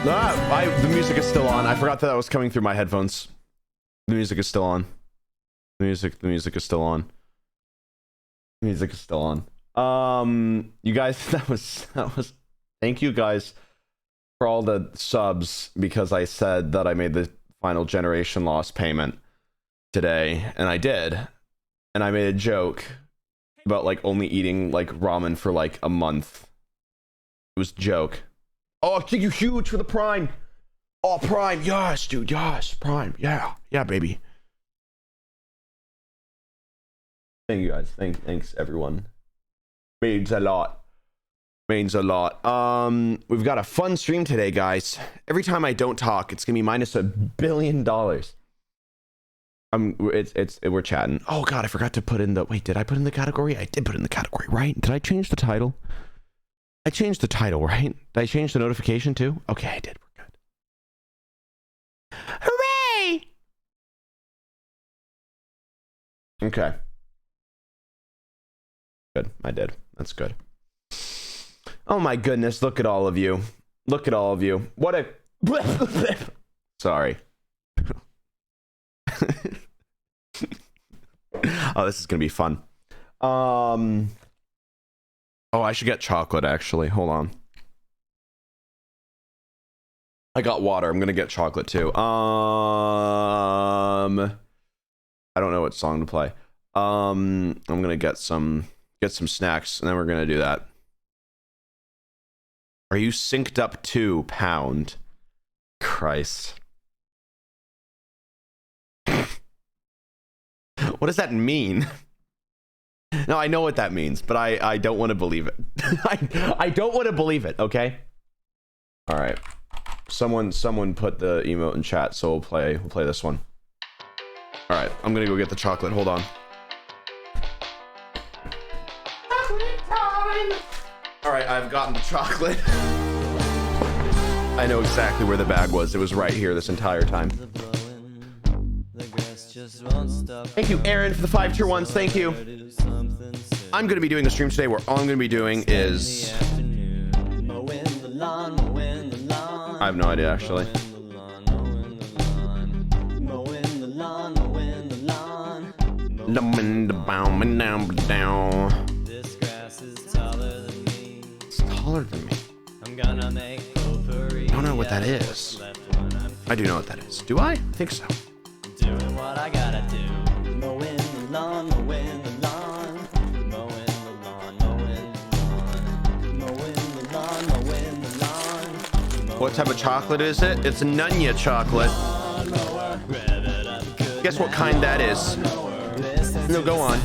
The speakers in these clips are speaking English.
The music is still on. I forgot that was coming through my headphones. The music is still on. The music is still on. The music is still on. You guys, that was. Thank you guys for all the subs, because I said that I made the final generation loss payment today, and I did. And I made a joke about like only eating like ramen for like a month. It was a joke. Oh, thank you huge for the Prime. Oh, Prime, yes, dude, yes, Prime, yeah, baby. Thank you guys. Thanks everyone. Means a lot. Means a lot. We've got a fun stream today, guys. Every time I don't talk, it's gonna be minus $1 billion. We're chatting. Oh god, I forgot to put in the. Wait, did I put in the category? I did put in the category, right? Did I change the title? I changed the title, right? Did I change the notification too? Okay, I did. We're good. Hooray! Okay. Good. I did. That's good. Oh my goodness, look at all of you. Look at all of you. What a... Sorry. Oh, this is gonna be fun. Oh, I should get chocolate, actually. Hold on. I got water. I'm gonna get chocolate too. I don't know what song to play. I'm gonna get some snacks, and then we're gonna do that. Are you synced up to pound? Christ. What does that mean? No, I know what that means, but I don't want to believe it. I don't want to believe it, okay? All right. Someone put the emote in chat, so we'll play this one. All right, I'm going to go get the chocolate. Hold on. Chocolate time. All right, I've gotten the chocolate. I know exactly where the bag was. It was right here this entire time. Thank you, Aaron, for the 5 tier 1s. Thank you. I'm going to be doing a stream today where all I'm going to be doing is... I have no idea, actually. It's taller than me. I don't know what that is. I do know what that is. Do I? I think so. Doing what I gotta do. Mowing the lawn, mowing the lawn, mowing the lawn, mowing the lawn, mowing the lawn, mowing the lawn. What type of chocolate is it? It's a Nunya chocolate. Guess what kind that is? No, go on.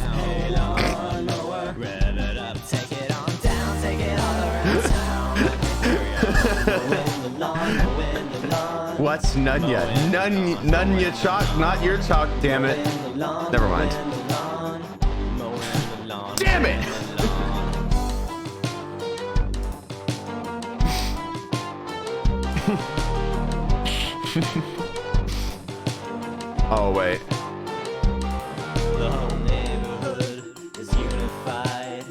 What's Nunya? Nunya chalk, not your chalk, damn it. Never mind. Damn it! Oh, wait. The whole neighborhood is unified.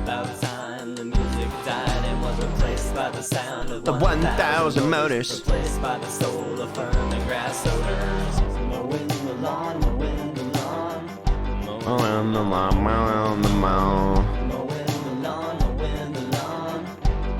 About time the music died and was replaced by the sound of the 1,000 motors. Replaced by the soul of firm and grass odors. Mowing the lawn, mowing the lawn. Mowing the lawn, mowing the lawn. Mowing the lawn, mowing the lawn.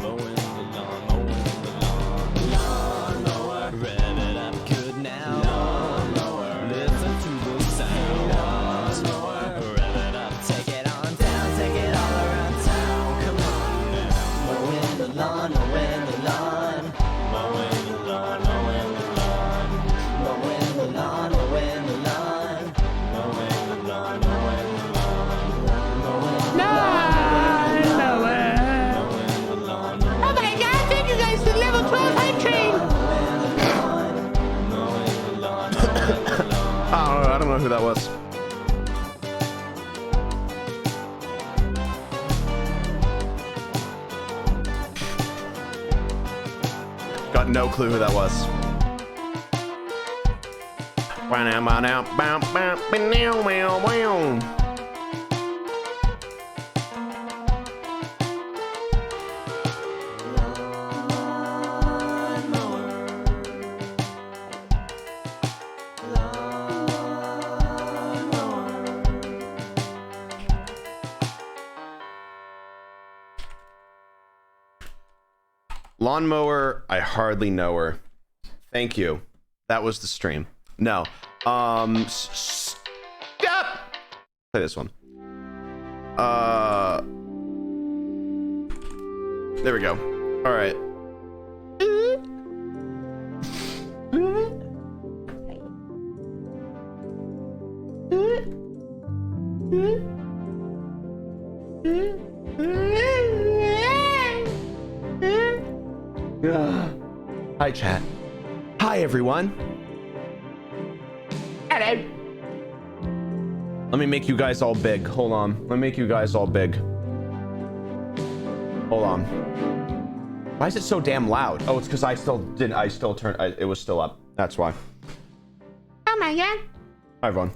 Mowing the lawn, mowing the lawn. Lawn mower, rev it up good now. Lawn mower, listen to the sound. Lawn mower, rev it up, take it on down, take it all around town. Come on now. Mowing the lawn, mowing the lawn. Mowing the lawn, mowing the lawn. Mowing the lawn, mowing the lawn. Mowing the lawn, mowing the lawn. Mowing the lawn, mowing the lawn. Oh my god, thank you guys for level 12 hype train. I don't know who that was. Got no clue who that was. Lawnmower, I hardly know her. Thank you. That was the stream. No. Stop. Play this one. There we go. All right. Hi, chat. Hi, everyone. Hello. Let me make you guys all big. Hold on. Let me make you guys all big. Hold on. Why is it so damn loud? Oh, it's because I still turned. It was still up. That's why. Oh my god. Hi, everyone.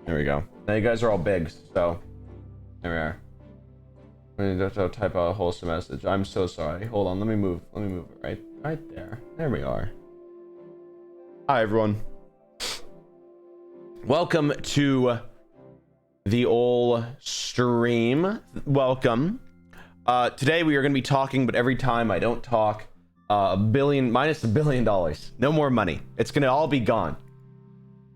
There we go. Now you guys are all big, so there we are. I'm gonna have to type out a wholesome message. I'm so sorry. Hold on. Let me move it right there. There we are. Hi, everyone. Welcome to the old stream. Welcome. Today we are going to be talking, but every time I don't talk, minus $1 billion. No more money. It's going to all be gone.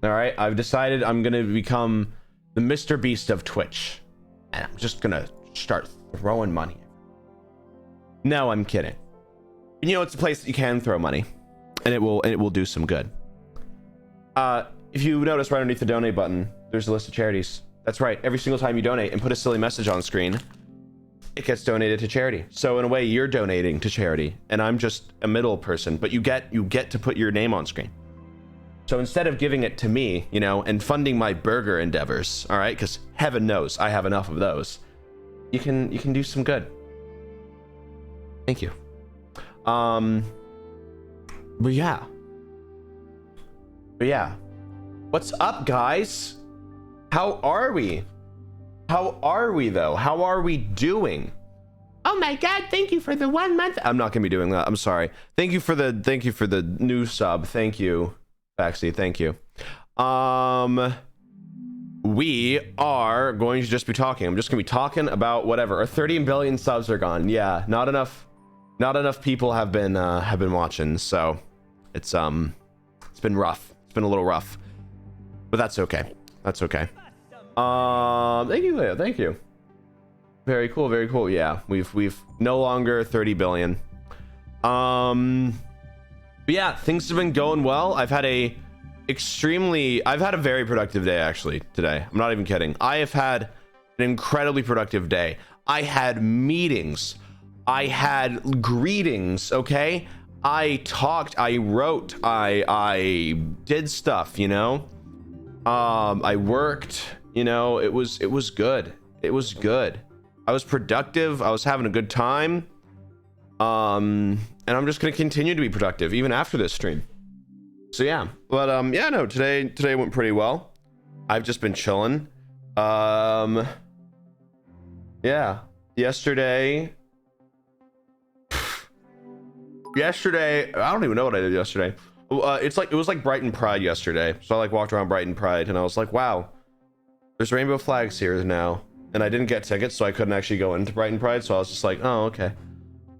All right. I've decided I'm going to become the Mr. Beast of Twitch. And I'm just going to start throwing money. No, I'm kidding. You know, it's a place that you can throw money and it will do some good. If you notice right underneath the donate button, there's a list of charities. That's right. Every single time you donate and put a silly message on screen, it gets donated to charity. So in a way, you're donating to charity, and I'm just a middle person. But you get to put your name on screen. So instead of giving it to me, you know, and funding my burger endeavors, all right, because heaven knows I have enough of those, you can do some good. Thank you. But yeah. What's up, guys? How are we? How are we, though? How are we doing? Oh my god, thank you for the 1 month. I'm not gonna be doing that. I'm sorry. Thank you for the new sub. Thank you, Faxi. Thank you. We are going to just be talking. I'm just gonna be talking about whatever. Our 30 billion subs are gone. Yeah, not enough people have been watching, so it's been rough. It's been a little rough. But that's okay. That's okay. Thank you, Leo. Thank you. Very cool. Very cool. Yeah, we've no longer 30 billion. But yeah, things have been going well. I've had a very productive day actually today. I'm not even kidding. I have had an incredibly productive day. I had meetings. I had greetings. Okay. I talked. I wrote. I did stuff. You know. I worked, you know, it was good. It was good. I was productive. I was having a good time. And I'm just going to continue to be productive even after this stream. So yeah, but, yeah, no, today went pretty well. I've just been chilling. Yeah, yesterday, I don't even know what I did yesterday. It was like Brighton Pride yesterday, so I walked around Brighton Pride and I was like, wow, there's rainbow flags here now, and I didn't get tickets, so I couldn't actually go into Brighton Pride, so I was just like, oh, okay.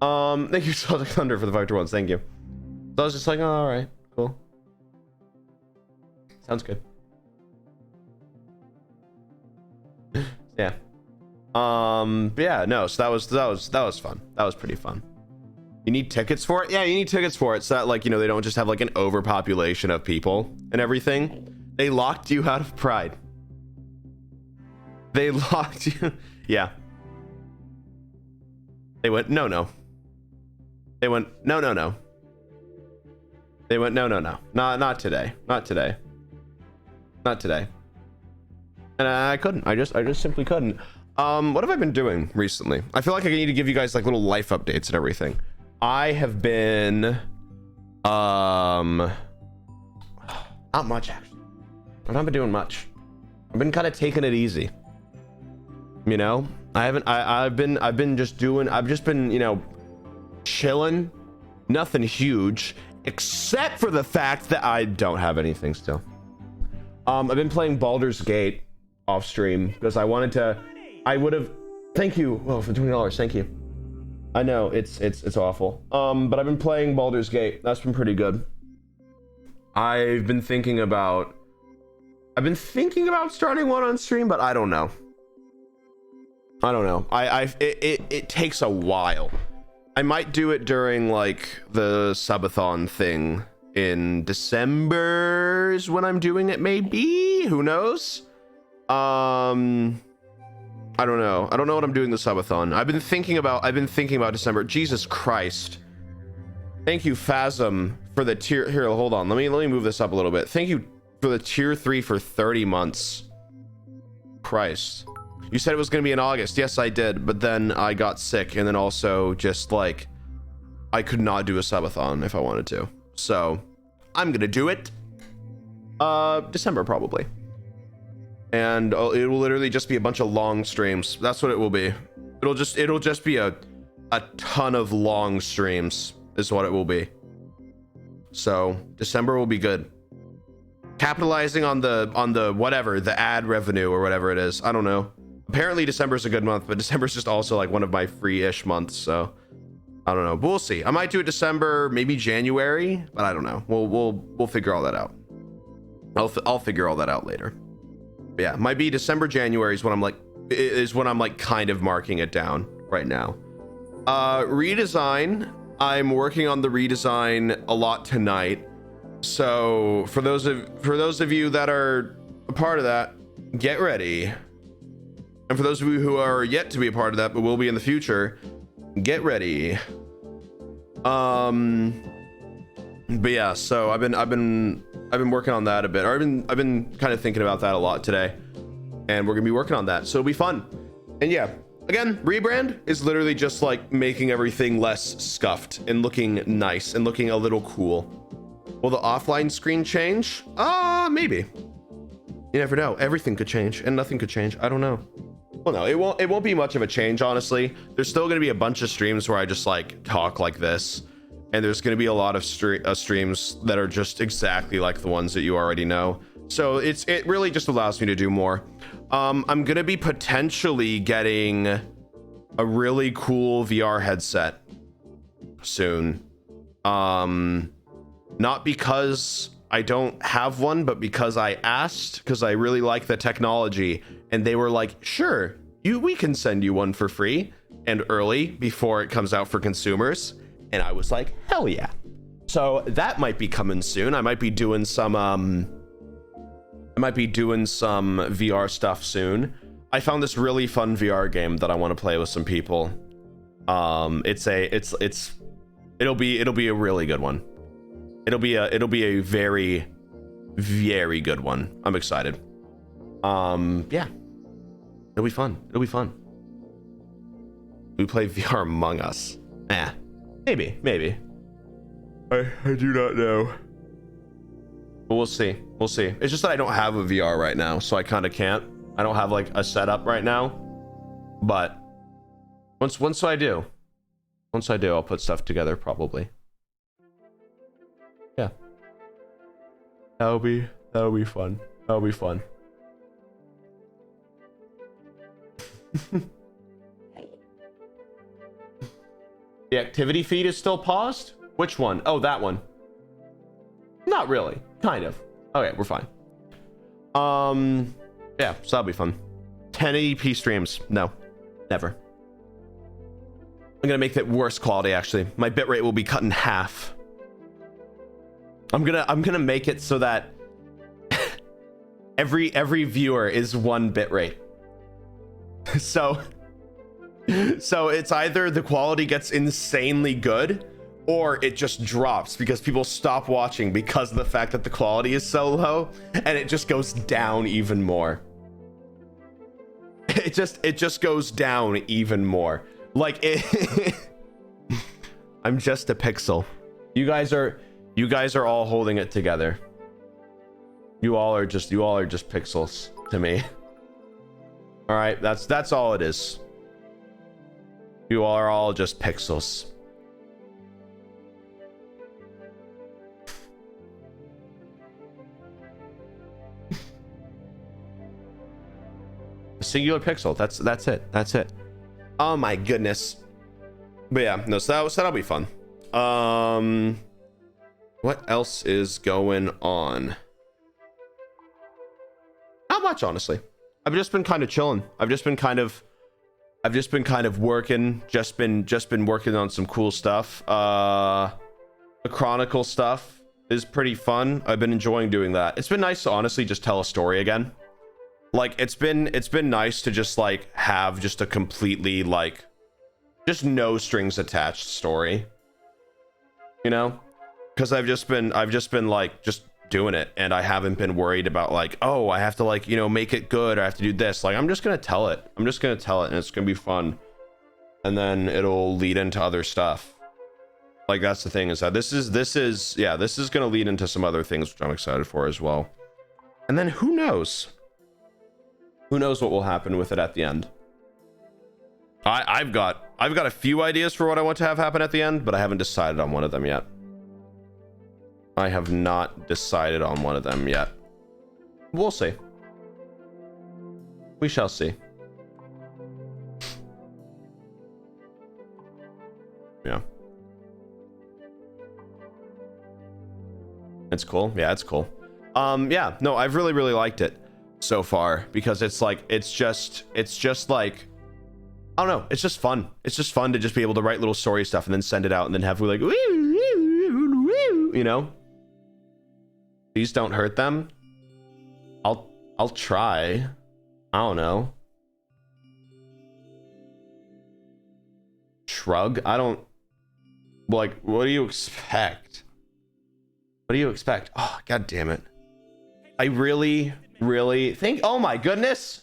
Thank you, Celtic Thunder, for the 5-1. Thank you. So I was just like, oh, all right, cool, sounds good. Yeah. But yeah, no, so that was fun. That was pretty fun. You need tickets for it? Yeah, you need tickets for it, so that, like, you know, they don't just have like an overpopulation of people and everything. They locked you out of Pride. They locked you. Yeah. They went no. They went no. They went no. Not today. Not today. And I couldn't. I just simply couldn't. What have I been doing recently? I feel like I need to give you guys like little life updates and everything. I have been not much actually. I've not been doing much. I've been kind of taking it easy. You know, I've just been, you know, chilling. Nothing huge, except for the fact that I don't have anything still. I've been playing Baldur's Gate off stream because I would have, thank you, well, for $20, thank you. I know it's awful. But I've been playing Baldur's Gate. That's been pretty good. I've been thinking about starting one on stream, but I don't know. It takes a while. I might do it during like the subathon thing in December is when I'm doing it, maybe. Who knows? I don't know. I don't know what I'm doing the subathon. I've been thinking about December. Jesus Christ. Thank you, Phasm, for the tier. Here, hold on. Let me move this up a little bit. Thank you for the tier 3 for 30 months. Christ. You said it was going to be in August. Yes, I did. But then I got sick, and then also just like I could not do a subathon if I wanted to. So I'm going to do it December probably. And it will literally just be a bunch of long streams. That's what it will be. It'll just be a ton of long streams is what it will be. So December will be good. Capitalizing on the whatever, the ad revenue or whatever it is. I don't know. Apparently December's a good month, but December's just also like one of my free-ish months, so I don't know. But we'll see. I might do it December, maybe January, but I don't know. We'll figure all that out. I'll figure all that out later. But yeah, might be December, January is when I'm like kind of marking it down right now. Redesign. I'm working on the redesign a lot tonight. So for those of you that are a part of that, get ready. And for those of you who are yet to be a part of that but will be in the future, get ready. But yeah, so I've been working on that a bit. Or I've been kind of thinking about that a lot today. And we're gonna be working on that. So it'll be fun. And yeah, again, rebrand is literally just like making everything less scuffed and looking nice and looking a little cool. Will the offline screen change? Maybe. You never know. Everything could change and nothing could change. I don't know. Well, no, it won't be much of a change, honestly. There's still going to be a bunch of streams where I just like talk like this, and there's going to be a lot of streams that are just exactly like the ones that you already know. So it really just allows me to do more. I'm going to be potentially getting a really cool VR headset soon. Not because I don't have one, but because I asked, because I really like the technology, and they were like, sure, we can send you one for free and early before it comes out for consumers. And I was like, hell yeah. So that might be coming soon. I might be doing some VR stuff soon. I found this really fun VR game that I want to play with some people. It'll be a really good one. It'll be a very, very good one. I'm excited. Yeah. It'll be fun. We play VR Among Us. Maybe. I do not know. But we'll see. It's just that I don't have a VR right now, so I kind of can't. I don't have like a setup right now. But once I do, I'll put stuff together probably. Yeah. That'll be fun. That'll be fun. The activity feed is still paused? Which one? Oh, that one. Not really. Kind of. Okay, we're fine. Yeah, so that'll be fun. 1080p streams. No. Never. I'm gonna make that worse quality, actually. My bitrate will be cut in half. I'm gonna make it so that every viewer is 1 bitrate. So it's either the quality gets insanely good or it just drops because people stop watching because of the fact that the quality is so low, and it just goes down even more. It just goes down even more. Like I'm just a pixel. You guys are all holding it together. You all are just pixels to me. All right, that's all it is. You are all just pixels. A singular pixel. That's it. Oh my goodness. But yeah, no, so that'll be fun. What else is going on? Not much, honestly. I've just been kind of chilling. I've just been kind of working. Just been working on some cool stuff. The Chronicle stuff is pretty fun. I've been enjoying doing that. It's been nice to honestly just tell a story again. Like it's been nice to just like have just a completely like just no strings attached story. You know? Because I've just been like just doing it, and I haven't been worried about like, oh, I have to like, you know, make it good, or I have to do this. Like I'm just gonna tell it, and it's gonna be fun, and then it'll lead into other stuff. Like that's the thing, is that this is gonna lead into some other things which I'm excited for as well. And then who knows what will happen with it at the end. I've got a few ideas for what I want to have happen at the end, but I haven't decided on one of them yet. I have not decided on one of them yet. We'll see. We shall see. Yeah. It's cool. Yeah, it's cool. Yeah, no, I've really liked it so far, because it's like, it's just like, I don't know, it's just fun. It's just fun to just be able to write little story stuff and then send it out and then have like, you know? Please don't hurt them. I'll try. I don't know. Shrug. I don't like, what do you expect? What do you expect? Oh, god damn it. I really think, oh my goodness.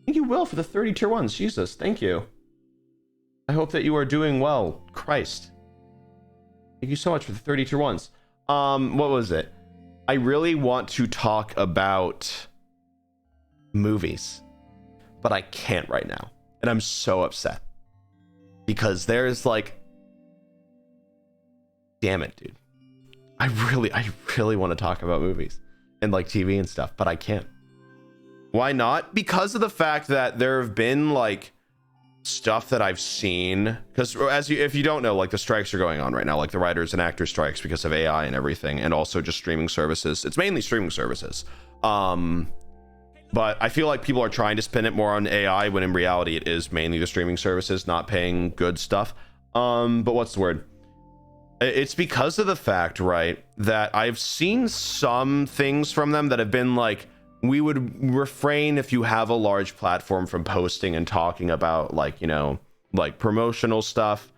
Thank you, Will, for the 30 tier ones. Jesus, thank you. I hope that you are doing well. Christ. Thank you so much for the 30 tier ones. What was it? I really want to talk about movies, but I can't right now. And I'm so upset. Because there's like, damn it, dude. I really want to talk about movies and like TV and stuff, but I can't. Why not? Because of the fact that there have been like stuff that I've seen, because if you don't know, like the strikes are going on right now, like the writers and actors strikes because of AI and everything, and also just streaming services. It's mainly streaming services. But I feel like people are trying to spin it more on AI, when in reality it is mainly the streaming services not paying good stuff. But what's the word? It's because of the fact, right, that I've seen some things from them that have been like, we would refrain if you have a large platform from posting and talking about like, you know, like promotional stuff,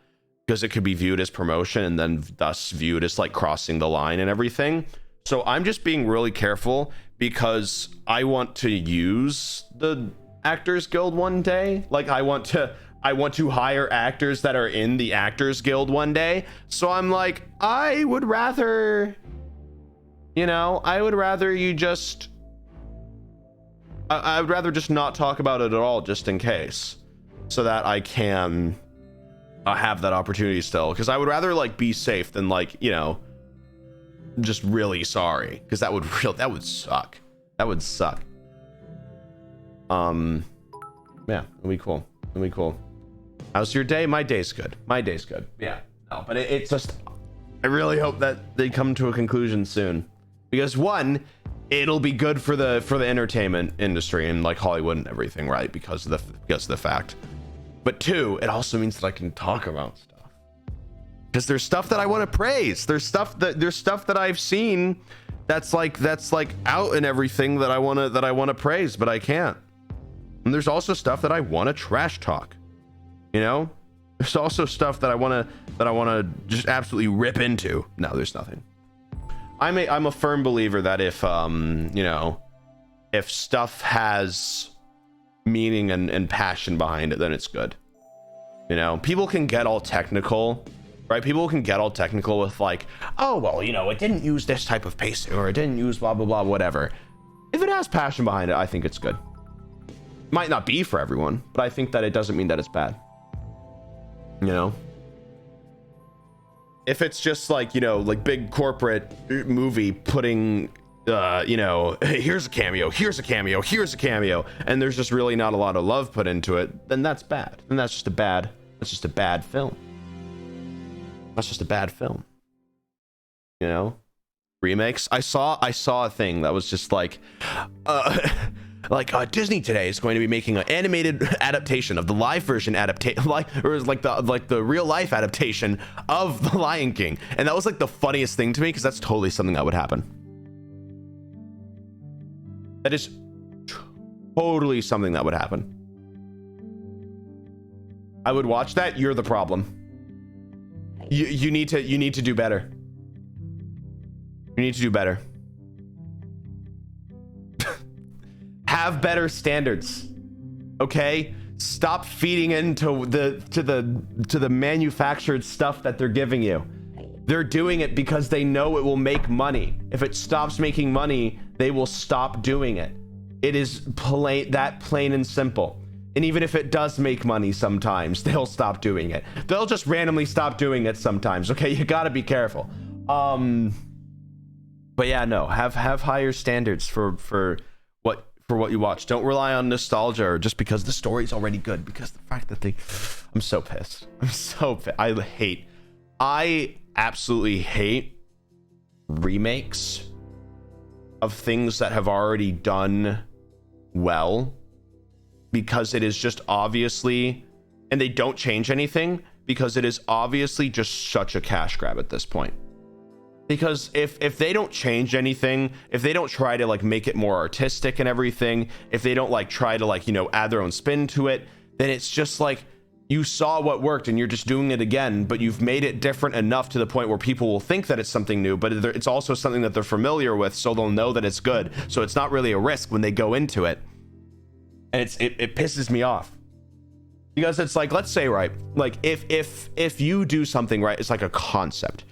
because it could be viewed as promotion and then thus viewed as like crossing the line and everything. So I'm just being really careful, because I want to use the Actors Guild one day. Like I want to hire actors that are in the Actors Guild one day. So I'm like, I would rather, you know, I would rather just not talk about it at all, just in case, so that I can have that opportunity still. Because I would rather like be safe than like, you know, just really sorry, because that would suck. That would suck. Yeah, it'll be cool. It'll be cool. How's your day? My day's good. Yeah, no, but it's just, I really hope that they come to a conclusion soon, because one, it'll be good for the entertainment industry and like Hollywood and everything, right? Because of the fact. But two, it also means that I can talk about stuff, because there's stuff that I want to praise. There's stuff that I've seen that's like out and everything that I want to praise, but I can't. And there's also stuff that I want to trash talk. You know, there's also stuff that I want to just absolutely rip into. No, there's nothing. I'm a firm believer that if you know, if stuff has meaning and passion behind it, then it's good. You know, people can get all technical, right? People can get all technical with like, oh well, you know, it didn't use this type of pacing, or it didn't use blah blah blah, whatever. If it has passion behind it, I think it's good. Might not be for everyone, but I think that it doesn't mean that it's bad. You know, if it's just like, you know, like big corporate movie putting you know, here's a cameo, and there's just really not a lot of love put into it, then that's bad. And that's just a bad film. That's just a bad film. You know? Remakes. I saw a thing that was just like Disney today is going to be making an animated adaptation of the live version adaptation, the real life adaptation of The Lion King. And that was like the funniest thing to me, because that's totally something that would happen. That is totally something that would happen. I would watch that. You're the problem. You need to do better. You need to do better. Have better standards. Okay? Stop feeding into the manufactured stuff that they're giving you. They're doing it because they know it will make money. If it stops making money, they will stop doing it. It is plain and simple. And even if it does make money sometimes, they'll stop doing it. They'll just randomly stop doing it sometimes. Okay, you gotta be careful. But yeah, no, have higher standards for what you watch. Don't rely on nostalgia or just because the story's already good. Because the fact that I'm so pissed. I absolutely hate remakes of things that have already done well, because it is just obviously, and they don't change anything, because it is obviously just such a cash grab at this point. Because if they don't change anything, if they don't try to like make it more artistic and everything, if they don't like try to like, you know, add their own spin to it, then it's just like, you saw what worked and you're just doing it again, but you've made it different enough to the point where people will think that it's something new, but it's also something that they're familiar with, so they'll know that it's good. So it's not really a risk when they go into it. And it pisses me off. Because it's like, let's say, right, like if you do something right, it's like a concept,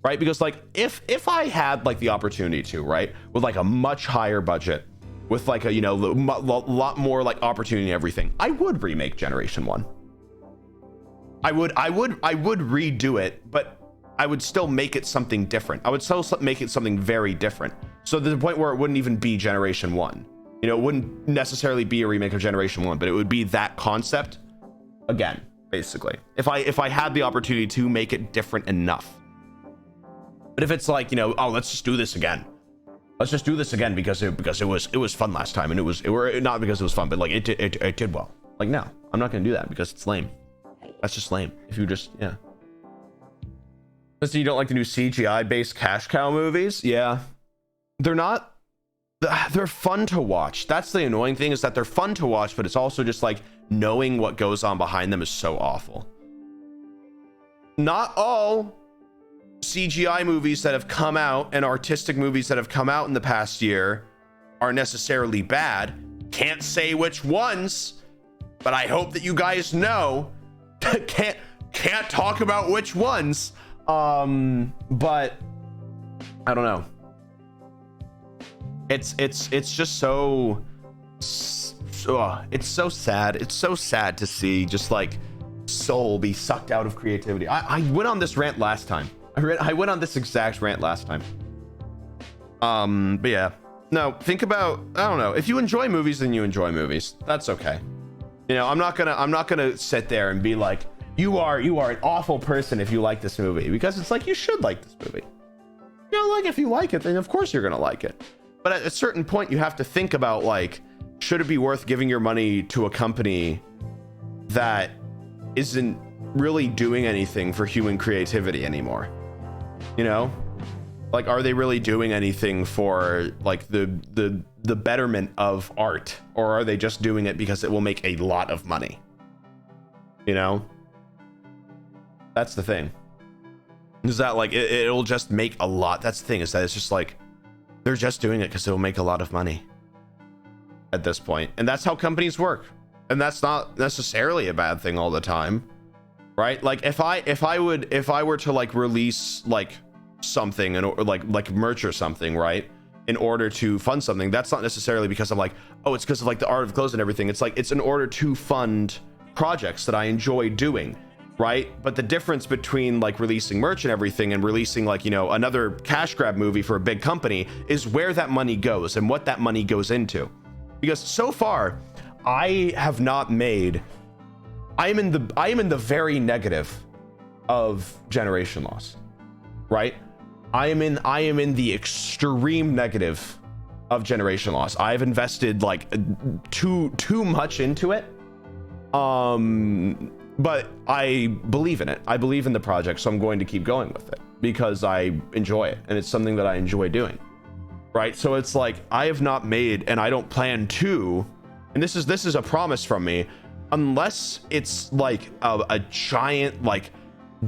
right? Because like if I had like the opportunity to, right, with like a much higher budget, with like a, you know, lot more like opportunity and everything, I would remake Generation 1. I would redo it, but I would still make it something different. I would still make it something very different. So to the point where it wouldn't even be Generation 1. You know, it wouldn't necessarily be a remake of Generation 1, but it would be that concept again, basically. If I had the opportunity to make it different enough. But if it's like, you know, oh, let's just do this again. Let's just do this again because it was fun last time, and it was not because it was fun, but like it did well. Like, no, I'm not gonna do that because it's lame. That's just lame. If you just, yeah. Listen, you don't like the new CGI-based cash cow movies? Yeah. They're fun to watch. That's the annoying thing, is that they're fun to watch, but it's also just like knowing what goes on behind them is so awful. Not all CGI movies that have come out and artistic movies that have come out in the past year are necessarily bad. Can't say which ones, but I hope that you guys know. can't talk about which ones, but I don't know. It's just so it's so sad. It's so sad to see just like soul be sucked out of creativity. I went on this rant last time. I went on this exact rant last time. But yeah, no, think about, I don't know, if you enjoy movies, then you enjoy movies. That's okay. You know, I'm not gonna sit there and be like, you are an awful person if you like this movie, because it's like, you should like this movie. You know, like, if you like it, then of course you're gonna like it. But at a certain point, you have to think about, like, should it be worth giving your money to a company that isn't really doing anything for human creativity anymore? You know, like, are they really doing anything for like the betterment of art, or are they just doing it because it will make a lot of money? You know, that's the thing. Is that like it'll just make a lot? That's the thing, is that it's just like they're just doing it because it'll make a lot of money at this point, and that's how companies work, and that's not necessarily a bad thing all the time, right? Like if I were to like release like something and or like merch or something, right, in order to fund something, that's not necessarily because I'm like, oh, it's because of like the art of clothes and everything. It's like, it's in order to fund projects that I enjoy doing, right? But the difference between like releasing merch and everything and releasing like, you know, another cash grab movie for a big company is where that money goes and what that money goes into. Because so far I have not made, I am in the very negative of Generation Loss, right? I am in the extreme negative of Generation Loss. I've invested like too much into it. But I believe in it. I believe in the project, so I'm going to keep going with it because I enjoy it and it's something that I enjoy doing. Right? So it's like I have not made, and I don't plan to, and this is a promise from me, unless it's like a giant like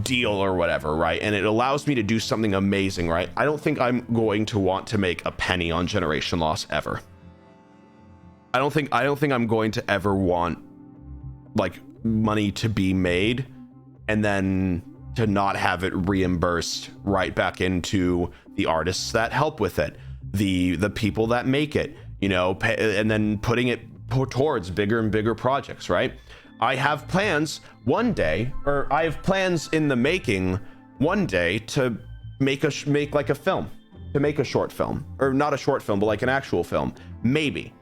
deal or whatever, right? And it allows me to do something amazing, right? I don't think I'm going to want to make a penny on Generation Loss ever. I don't think I'm going to ever want like money to be made and then to not have it reimbursed right back into the artists that help with it, the people that make it, you know, and then putting it towards bigger and bigger projects, right? I have plans one day, or I have plans in the making one day to make like a film, to make a short film, or not a short film, but like an actual film, maybe.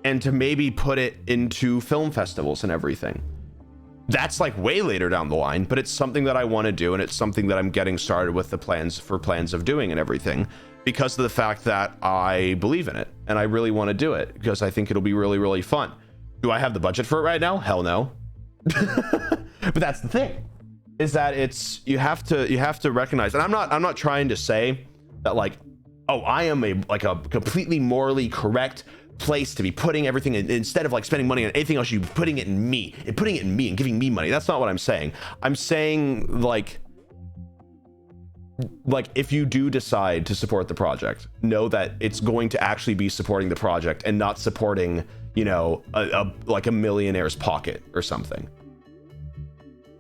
And to maybe put it into film festivals and everything. That's like way later down the line, but it's something that I want to do, and it's something that I'm getting started with the plans of doing and everything, because of the fact that I believe in it and I really want to do it because I think it'll be really, really fun. Do I have the budget for it right now? Hell no. But that's the thing, is that you have to recognize, and I'm not trying to say that like, oh, I am a completely morally correct place to be putting everything in, instead of like spending money on anything else, you putting it in me and giving me money. That's not what I'm saying. I'm saying like if you do decide to support the project, know that it's going to actually be supporting the project and not supporting, you know, like a millionaire's pocket or something.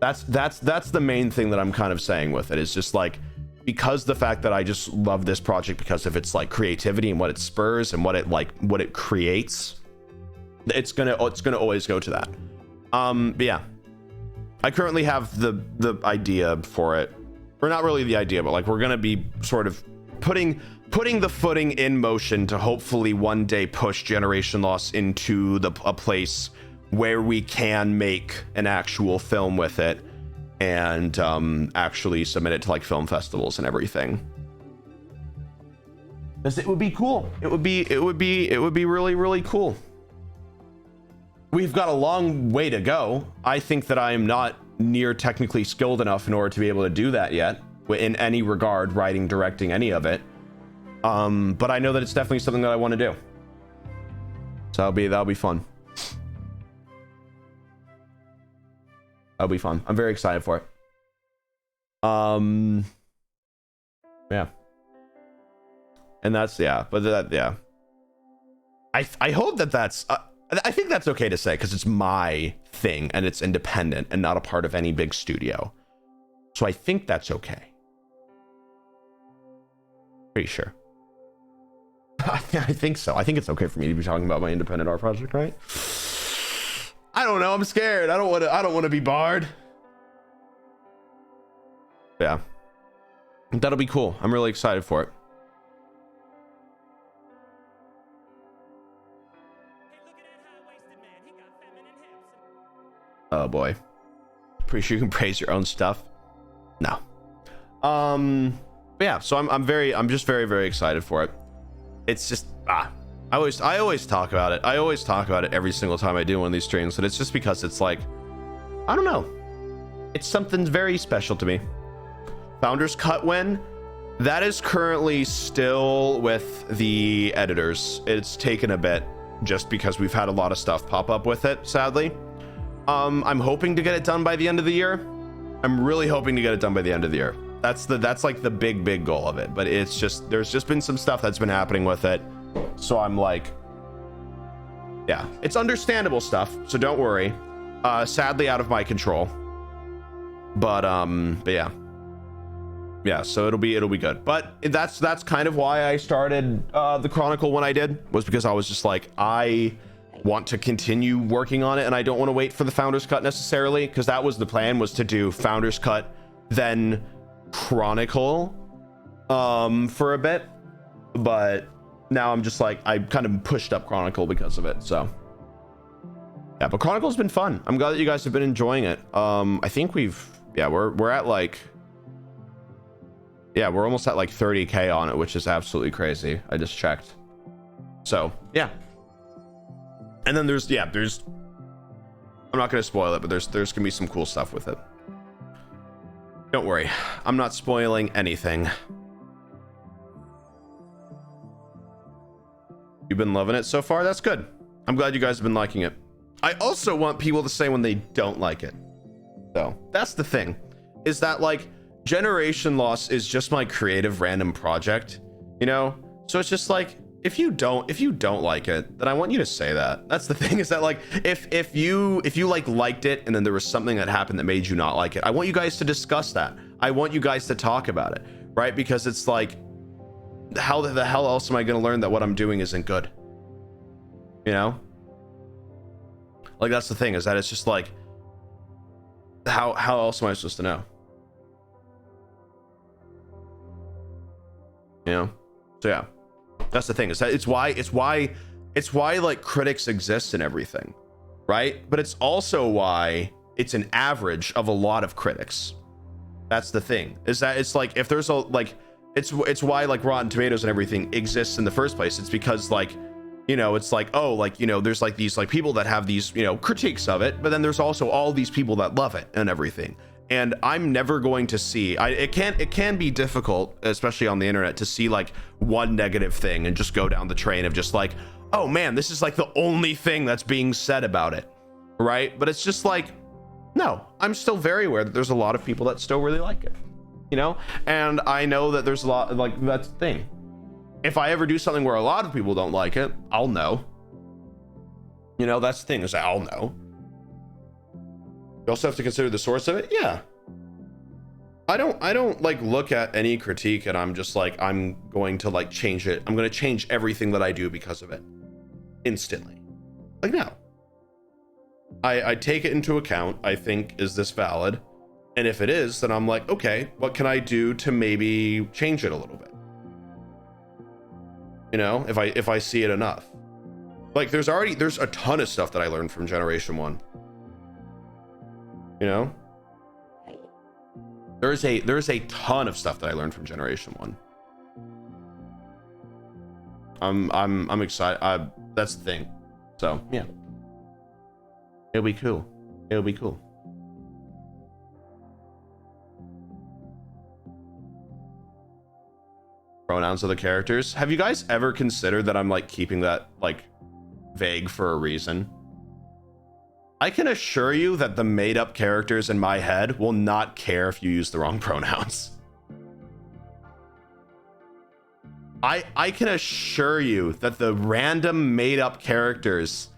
That's the main thing that I'm kind of saying with it, is just like, because the fact that I just love this project because of its like creativity and what it spurs and what it creates, it's gonna always go to that. But yeah, I currently have the idea for it, or not really the idea, but like we're gonna be sort of putting the footing in motion to hopefully one day push Generation Loss into a place where we can make an actual film with it and actually submit it to like film festivals and everything. Because it would be cool. It would be really, really cool. We've got a long way to go. I think that I am not near technically skilled enough in order to be able to do that yet, in any regard, writing, directing, any of it. But I know that it's definitely something that I want to do. So that'll be fun. That'll be fun. I'm very excited for it. Yeah. And that's, yeah, but that, yeah. I hope that's, I think that's okay to say, because it's my thing and it's independent and not a part of any big studio. So I think that's okay. Pretty sure. I think so. I think it's okay for me to be talking about my independent art project, right? I don't know. I'm scared. I don't want to be barred. Yeah. That'll be cool. I'm really excited for it. Oh boy. Pretty sure you can praise your own stuff. No. But yeah, so I'm just very, very excited for it. It's just I always talk about it. I always talk about it every single time I do one of these streams, and it's just because it's like, I don't know. It's something very special to me. Founders Cut win. That is currently still with the editors. It's taken a bit just because we've had a lot of stuff pop up with it, sadly. I'm hoping to get it done by the end of the year. I'm really hoping to get it done by the end of the year. That's like the big goal of it. But it's just, there's just been some stuff that's been happening with it. So I'm like, yeah, it's understandable stuff. So don't worry. Sadly out of my control. But yeah, so it'll be good. But that's kind of why I started the Chronicle when I did, was because I was just like, I want to continue working on it and I don't want to wait for the Founders Cut necessarily, because that was the plan, was to do Founders Cut then Chronicle for a bit. But now I'm just like, I kind of pushed up Chronicle because of it. So yeah, but Chronicle's been fun. I'm glad that you guys have been enjoying it. I think we've yeah, we're at like, yeah, we're almost at like 30K on it, which is absolutely crazy. I just checked. So yeah. And then there's I'm not gonna spoil it, but there's gonna be some cool stuff with it. Don't worry, I'm not spoiling anything. You've been loving it so far? That's good. I'm glad you guys have been liking it. I also want people to say when they don't like it. So that's the thing, is that like Generation Loss is just my creative random project, you know? So it's just like, if you don't like it, then I want you to say that. That's the thing, is that like, if you like liked it and then there was something that happened that made you not like it, I want you guys to discuss that. I want you guys to talk about it, right? Because it's like, how the hell else am I going to learn that what I'm doing isn't good? You know? Like, that's the thing, is that it's just like, how else am I supposed to know? You know? So yeah, that's the thing, is that it's why like critics exist and everything, right? But it's also why it's an average of a lot of critics. That's the thing, is that it's like, if there's a like, it's why like Rotten Tomatoes and everything exists in the first place. It's because like, you know, it's like, oh, like, you know, there's like these like people that have these, you know, critiques of it, but then there's also all these people that love it and everything. And I'm never going to see, it can be difficult, especially on the internet, to see like one negative thing and just go down the train of just like, oh man, this is like the only thing that's being said about it, right? But it's just like, no, I'm still very aware that there's a lot of people that still really like it, you know? And I know that there's a lot, like, that's the thing. If I ever do something where a lot of people don't like it, I'll know. You know, that's the thing, is I'll know. You also have to consider the source of it. Yeah. I don't like look at any critique and I'm just like, I'm going to like change it. I'm going to change everything that I do because of it instantly. Like, no. I take it into account. I think, is this valid? And if it is, then I'm like, okay, what can I do to maybe change it a little bit? You know, if I see it enough. Like, there's a ton of stuff that I learned from Generation 1. You know? There's a ton of stuff that I learned from Generation 1. I'm excited. That's the thing. So, yeah. It'll be cool. It'll be cool. Pronouns of the characters. Have you guys ever considered that I'm like keeping that like vague for a reason? I can assure you that the made up characters in my head will not care if you use the wrong pronouns. I can assure you that the random made up characters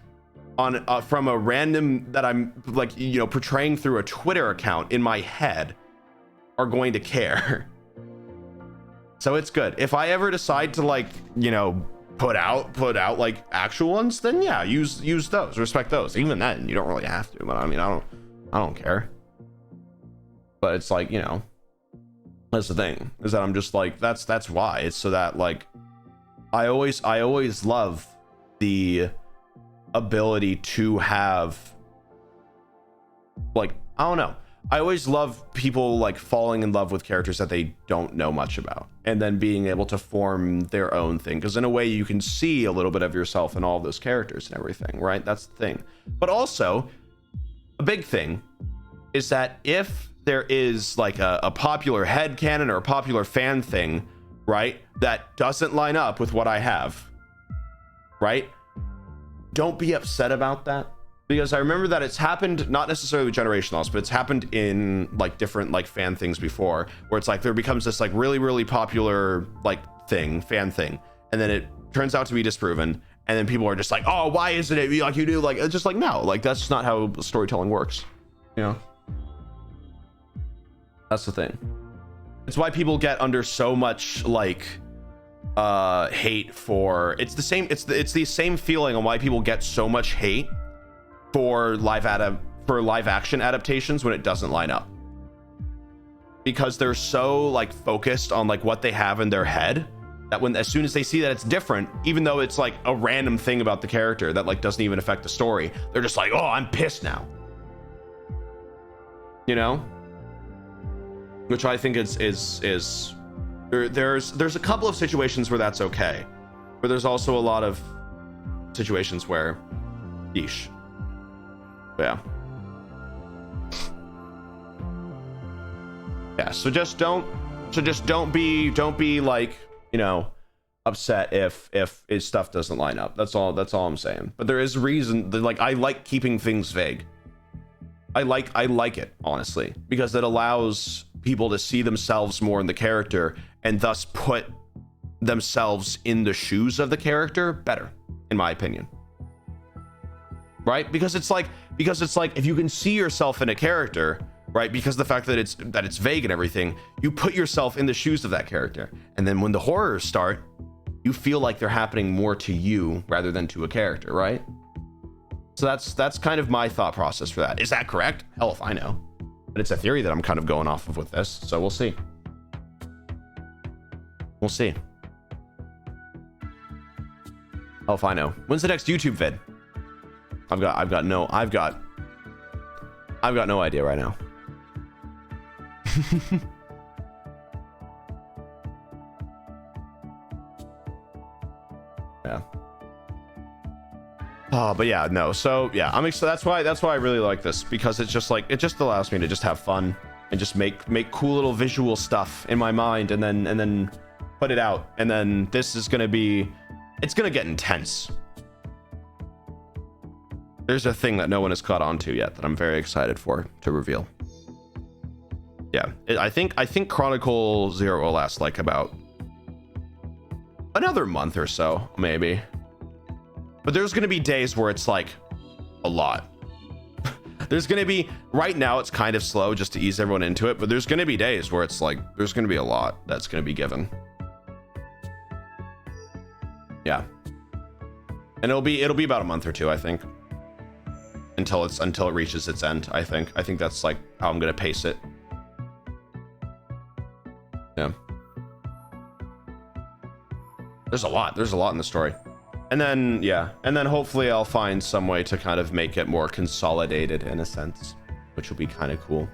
on from a random that I'm like, you know, portraying through a Twitter account in my head are going to care. So it's good. If I ever decide to like, you know, put out like actual ones, then yeah, use those, respect those. Even then, you don't really have to, but I mean, I don't care. But it's like, you know, that's the thing, is that I'm just like, that's why. It's so that like, I always love the ability to have like, I don't know, I always love people like falling in love with characters that they don't know much about and then being able to form their own thing, because in a way you can see a little bit of yourself in all of those characters and everything, right? That's the thing. But also a big thing is that if there is like a popular headcanon or a popular fan thing, right, that doesn't line up with what I have, right, don't be upset about that. Because I remember that it's happened, not necessarily with Generation Loss, but it's happened in like different like fan things before, where it's like there becomes this like really popular like fan thing, and then it turns out to be disproven, and then people are just like, oh, why isn't it like you do? Like, it's just like, no, like that's just not how storytelling works, you know? That's the thing. It's why people get under so much like hate for, it's the same feeling on why people get so much hate for live action adaptations when it doesn't line up, because they're so like focused on like what they have in their head that when, as soon as they see that it's different, even though it's like a random thing about the character that like doesn't even affect the story, they're just like, oh, I'm pissed now, you know? which I think there's a couple of situations where that's okay, but there's also a lot of situations where yeesh. Yeah. Yeah, so just don't be like, you know, upset if his stuff doesn't line up. That's all I'm saying. But there is reason that, like, I like keeping things vague. I like it, honestly, because it allows people to see themselves more in the character and thus put themselves in the shoes of the character better, in my opinion. Right? Because it's like if you can see yourself in a character, right, because the fact that it's vague and everything, you put yourself in the shoes of that character, and then when the horrors start, you feel like they're happening more to you rather than to a character, right? So that's kind of my thought process for that. Is that correct? Hell if I know. But it's a theory that I'm kind of going off of with this, so we'll see. We'll see. Hell if I know. When's the next YouTube vid? I've got no idea right now. Yeah. Oh, but yeah, no. So yeah, I'm excited. That's why I really like this, because it's just like, it just allows me to just have fun and just make cool little visual stuff in my mind, and then put it out. And then this is gonna be, it's gonna get intense. There's a thing that no one has caught on to yet that I'm very excited to reveal. Yeah, I think Chronicle 0 will last like about another month or so, maybe. But there's gonna be days where it's like a lot. There's gonna be, right now it's kind of slow just to ease everyone into it, but there's gonna be days where it's like there's gonna be a lot that's gonna be given. Yeah, and it'll be about a month or two, I think, until it reaches its end. I think that's like how I'm gonna pace it. Yeah, there's a lot in the story. And then, yeah, and then hopefully I'll find some way to kind of make it more consolidated in a sense, which will be kind of cool.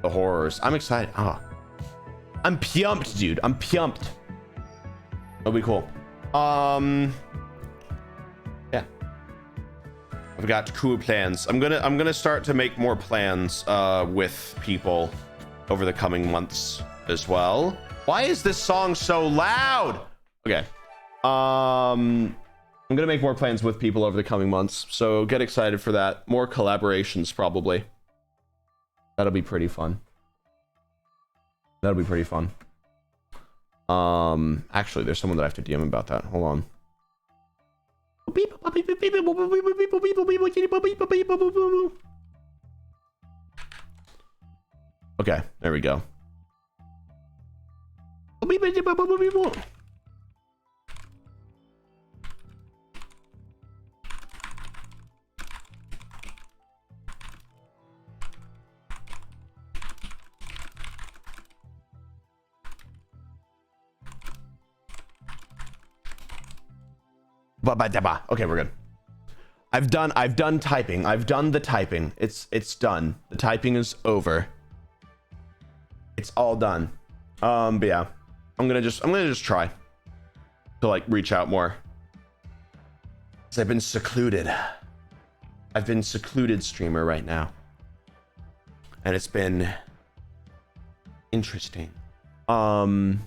The horrors. I'm excited. Ah, I'm pumped, dude. I'm pumped. It'll be cool. Yeah. I've got cool plans. I'm gonna start to make more plans with people over the coming months as well. Why is this song so loud? Okay. I'm gonna make more plans with people over the coming months, so get excited for that. More collaborations, probably. That'll be pretty fun. That'll be pretty fun. Actually, there's someone that I have to DM about that. Hold on. Okay, there we go. Okay, we're good. I've done typing. I've done the typing. It's done. The typing is over. It's all done. But yeah, I'm gonna just try to like reach out more. 'Cause I've been secluded. I've been secluded streamer right now, and it's been interesting. Yeah.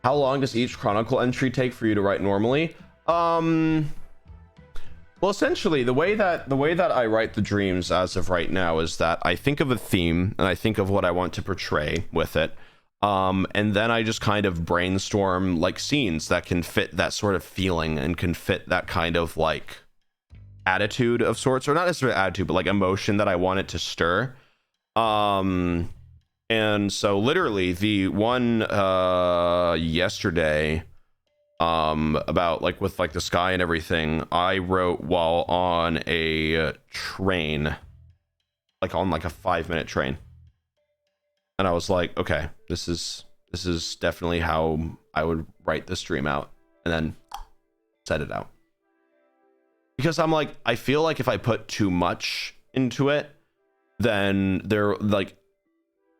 How long does each chronicle entry take for you to write normally? Well, essentially the way that I write the dreams as of right now is that I think of a theme and I think of what I want to portray with it. And then I just kind of brainstorm like scenes that can fit that sort of feeling and can fit that kind of like attitude of sorts, or not necessarily attitude, but like emotion that I want it to stir. And so literally the one yesterday about like with like the sky and everything, I wrote while on a train, like on like a 5-minute train. And I was like, okay, this is definitely how I would write this dream out, and then set it out. Because I'm like, I feel like if I put too much into it, then they're like,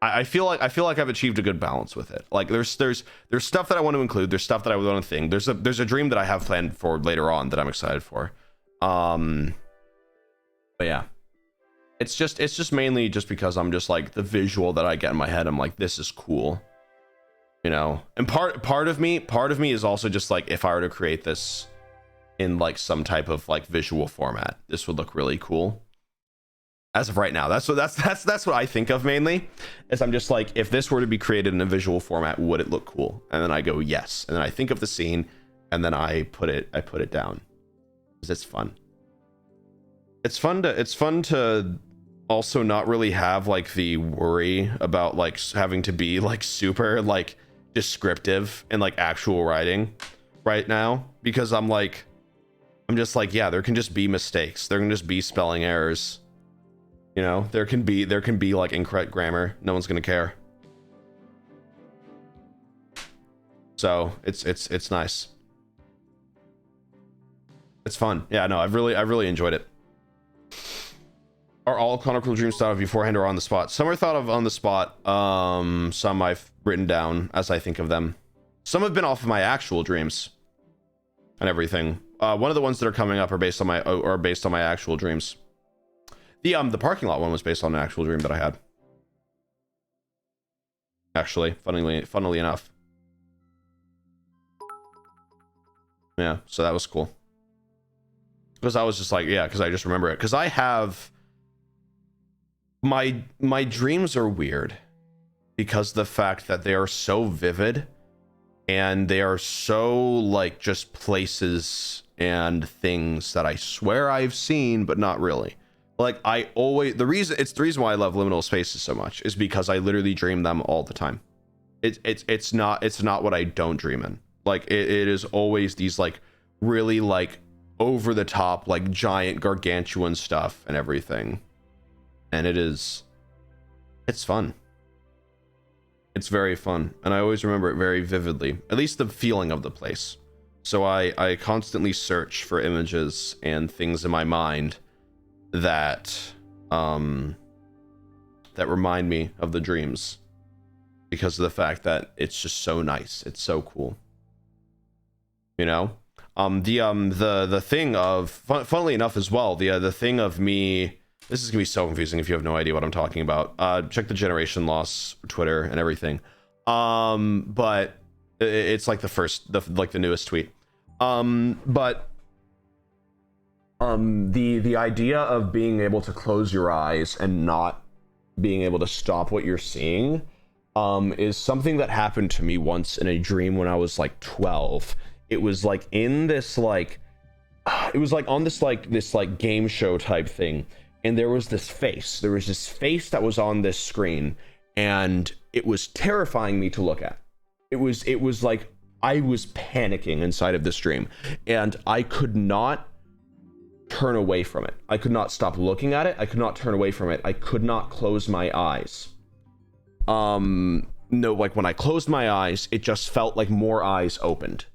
I feel like I've achieved a good balance with it. Like there's stuff that I want to include, there's stuff that I want to think. There's a dream that I have planned for later on that I'm excited for. But yeah. It's just mainly just because I'm just like, the visual that I get in my head, I'm like, this is cool. You know? And part of me is also just like, if I were to create this in like some type of like visual format, this would look really cool. As of right now, that's what I think of mainly, is I'm just like, if this were to be created in a visual format, would it look cool? And then I go yes, and then I think of the scene, and then I put it down, because it's fun. It's fun to also not really have like the worry about like having to be like super like descriptive and like actual writing right now, because I'm just like, yeah, there can just be mistakes, there can just be spelling errors. You know, there can be like incorrect grammar. No one's gonna care. So it's nice. It's fun. Yeah, no, I've really enjoyed it. Are all canonical dreams thought of beforehand or on the spot? Some are thought of on the spot. Some I've written down as I think of them. Some have been off of my actual dreams and everything. One of the ones that are coming up are based on my actual dreams. The parking lot one was based on an actual dream that I had. Actually, funnily enough. Yeah, so that was cool. Because I was just like, yeah, because I just remember it. Because I have my dreams are weird because the fact that they are so vivid and they are so like just places and things that I swear I've seen, but not really. Like the reason why I love liminal spaces so much is because I literally dream them all the time. It's not what I don't dream in. Like it is always these like really like over the top, like giant gargantuan stuff and everything. And it's fun. It's very fun. And I always remember it very vividly, at least the feeling of the place. So I constantly search for images and things in my mind that remind me of the dreams, because of the fact that it's just so nice. It's so cool. You know? The thing of funnily enough as well, the thing of me, this is gonna be so confusing if you have no idea what I'm talking about. Check the Generation Loss Twitter and everything. But it's like the newest tweet. But the idea of being able to close your eyes and not being able to stop what you're seeing is something that happened to me once in a dream when I was like 12. It was like in this like it was like on this game show type thing, and there was this face that was on this screen, and it was terrifying me to look at. It was like I was panicking inside of this dream, and I could not turn away from it. I could not stop looking at it. I could not turn away from it. I could not close my eyes. No, like when I closed my eyes, it just felt like more eyes opened.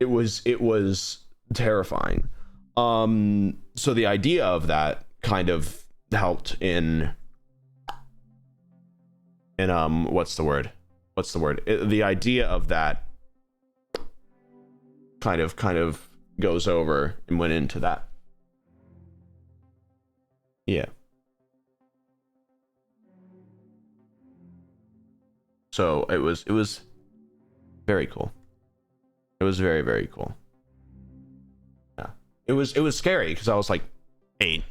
It was terrifying. So the idea of that kind of helped in what's the word? The idea of that kind of goes over and went into that. Yeah. So it was very cool. It was very, very cool. Yeah. It was scary because I was like 8.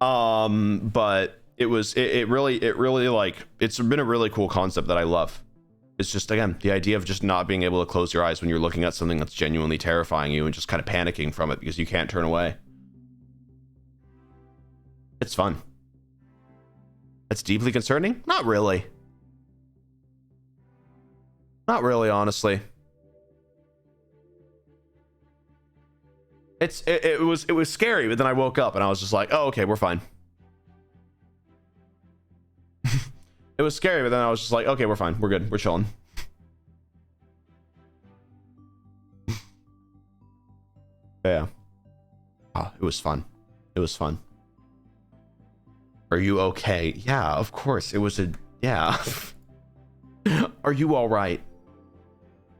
But it really like, it's been a really cool concept that I love. It's just, again, the idea of just not being able to close your eyes when you're looking at something that's genuinely terrifying you and just kind of panicking from it because you can't turn away. It's fun. It's deeply concerning? Not really. Not really, honestly. It was scary, but then I woke up and I was just like, oh, okay, we're fine. It was scary, but then I was just like, okay, we're fine. We're good. We're chilling. Yeah. Oh, it was fun. It was fun. Are you okay? Yeah, of course. It was a... Yeah. Are you all right?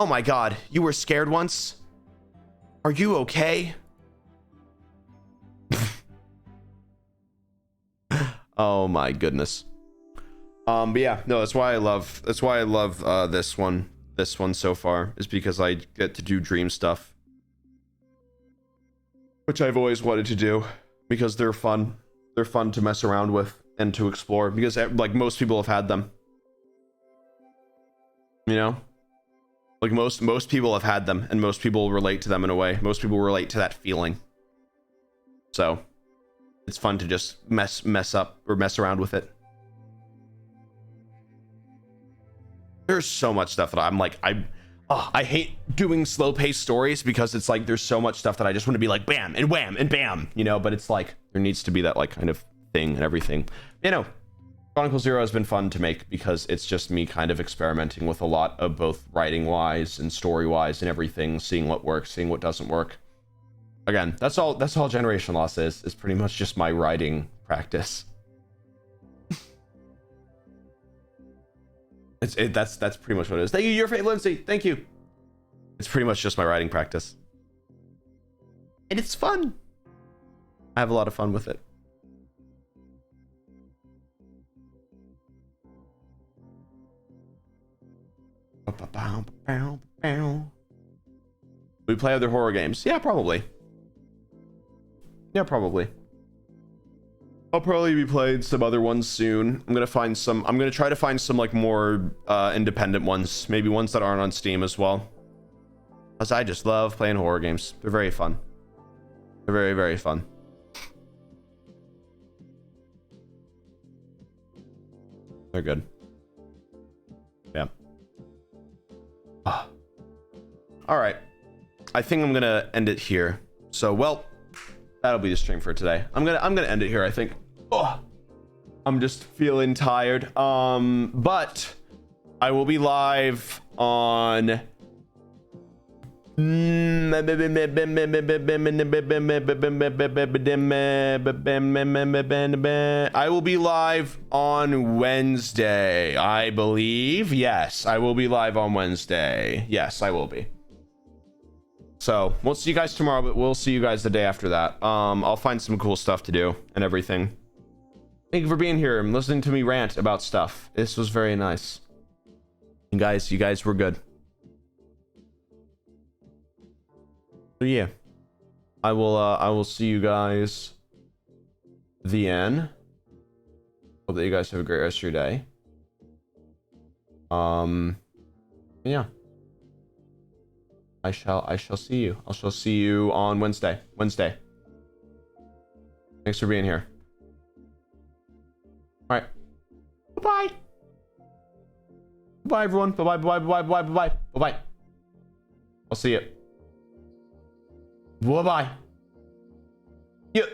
Oh my god. You were scared once? Are you okay? Oh my goodness. But yeah, no, that's why I love this one so far, is because I get to do dream stuff, which I've always wanted to do, because they're fun to mess around with and to explore, because like most people have had them, you know, like most people have had them, and most people relate to them in a way. Most people relate to that feeling, so it's fun to just mess up or mess around with it. There's so much stuff that I'm like, I hate doing slow paced stories, because it's like there's so much stuff that I just want to be like bam and wham and bam, you know, but it's like there needs to be that like kind of thing and everything, you know. Chronicle Zero has been fun to make because it's just me kind of experimenting with a lot of both writing wise and story wise and everything, seeing what works, seeing what doesn't work. Again, that's all Generation Loss is pretty much just my writing practice. That's pretty much what it is. Thank you, your fate, Lindsay. Thank you. It's pretty much just my writing practice, and it's fun. I have a lot of fun with it. We play other horror games? Yeah, probably. Yeah, probably. I'll probably be playing some other ones soon. I'm gonna try to find some like more independent ones, maybe ones that aren't on Steam as well, because I just love playing horror games. They're very fun. They're very, very fun. They're good. Yeah. All right, I think I'm gonna end it here. So, well, that'll be the stream for today. I'm gonna end it here, I think. Oh, I'm just feeling tired. But I will be live on I will be live on Wednesday, I believe. Yes, I will be live on Wednesday. Yes, I will be. So we'll see you guys tomorrow, but we'll see you guys the day after that. I'll find some cool stuff to do and everything. Thank you for being here and listening to me rant about stuff. This was very nice. And guys, you guys were good. So yeah, I will see you guys the end. Hope that you guys have a great rest of your day. Yeah. I shall see you. I shall see you on Wednesday. Thanks for being here. All right. Bye-bye. Bye everyone. Bye-bye. I'll see you. Bye-bye. Yeah.